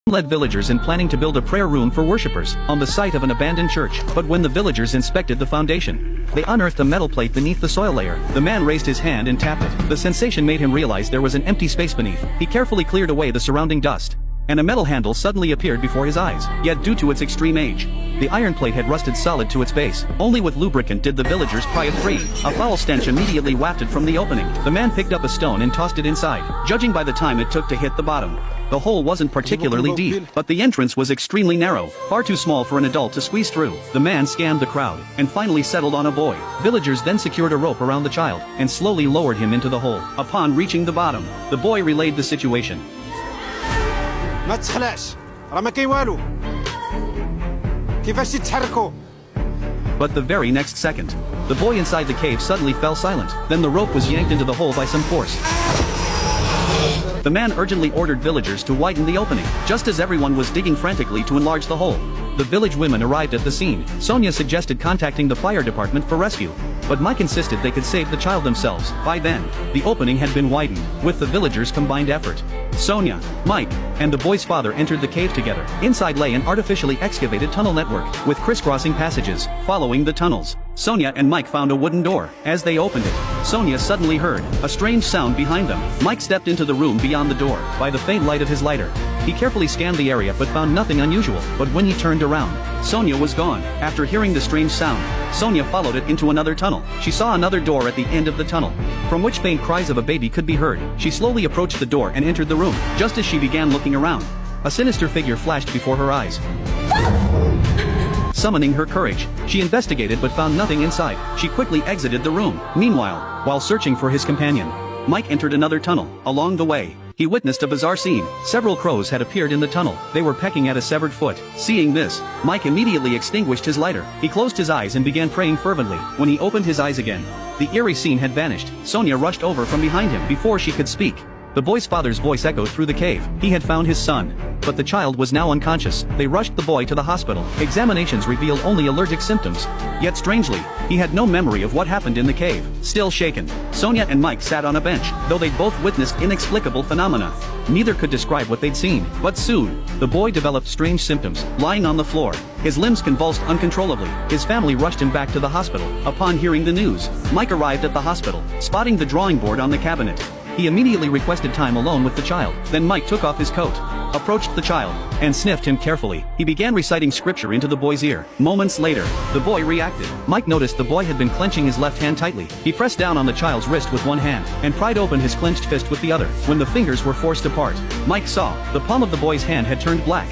led villagers in planning to build a prayer room for worshippers on the site of an abandoned church. But when the villagers inspected the foundation, they unearthed a metal plate beneath the soil layer. The man raised his hand and tapped it. The sensation made him realize there was an empty space beneath. He carefully cleared away the surrounding dust, and a metal handle suddenly appeared before his eyes. Yet due to its extreme age, the iron plate had rusted solid to its base. Only with lubricant did the villagers pry it free. A foul stench immediately wafted from the opening. The man picked up a stone and tossed it inside. Judging by the time it took to hit the bottom, the hole wasn't particularly deep, but the entrance was extremely narrow, far too small for an adult to squeeze through. The man scanned the crowd, and finally settled on a boy. Villagers then secured a rope around the child, and slowly lowered him into the hole. Upon reaching the bottom, the boy relayed the situation. ما تخلعش راه ما كاين والو كيفاش يتحركوا. But the very next second, the boy inside the cave suddenly fell silent. Then the rope was yanked into the hole by some force. The man urgently ordered villagers to widen the opening, just as everyone was digging frantically to enlarge the hole. The village women arrived at the scene. Sonia suggested contacting the fire department for rescue, but Mike insisted they could save the child themselves. By then, the opening had been widened. With the villagers' combined effort, Sonia, Mike, and the boy's father entered the cave together. Inside lay an artificially excavated tunnel network, with crisscrossing passages. Following the tunnels, Sonia and Mike found a wooden door. As they opened it, Sonia suddenly heard a strange sound behind them. Mike stepped into the room beyond the door. By the faint light of his lighter, he carefully scanned the area but found nothing unusual. But when he turned around, Sonia was gone. After hearing the strange sound, Sonia followed it into another tunnel. She saw another door at the end of the tunnel, from which faint cries of a baby could be heard. She slowly approached the door and entered the room. Just as she began looking around, a sinister figure flashed before her eyes. Summoning her courage, she investigated but found nothing inside. She quickly exited the room. Meanwhile, while searching for his companion, Mike entered another tunnel. Along the way, he witnessed a bizarre scene. Several crows had appeared in the tunnel. They were pecking at a severed foot. Seeing this, Mike immediately extinguished his lighter. He closed his eyes and began praying fervently. When he opened his eyes again, the eerie scene had vanished. Sonia rushed over from behind him. Before she could speak, the boy's father's voice echoed through the cave. He had found his son, but the child was now unconscious. They rushed the boy to the hospital. Examinations revealed only allergic symptoms. Yet strangely, he had no memory of what happened in the cave. Still shaken, Sonia and Mike sat on a bench. Though they'd both witnessed inexplicable phenomena, neither could describe what they'd seen. But soon, the boy developed strange symptoms. Lying on the floor, his limbs convulsed uncontrollably. His family rushed him back to the hospital. Upon hearing the news, Mike arrived at the hospital. Spotting the drawing board on the cabinet, he immediately requested time alone with the child. Then Mike took off his coat, approached the child, and sniffed him carefully. He began reciting scripture into the boy's ear. Moments later, the boy reacted. Mike noticed the boy had been clenching his left hand tightly. He pressed down on the child's wrist with one hand, and pried open his clenched fist with the other. When the fingers were forced apart, Mike saw the palm of the boy's hand had turned black.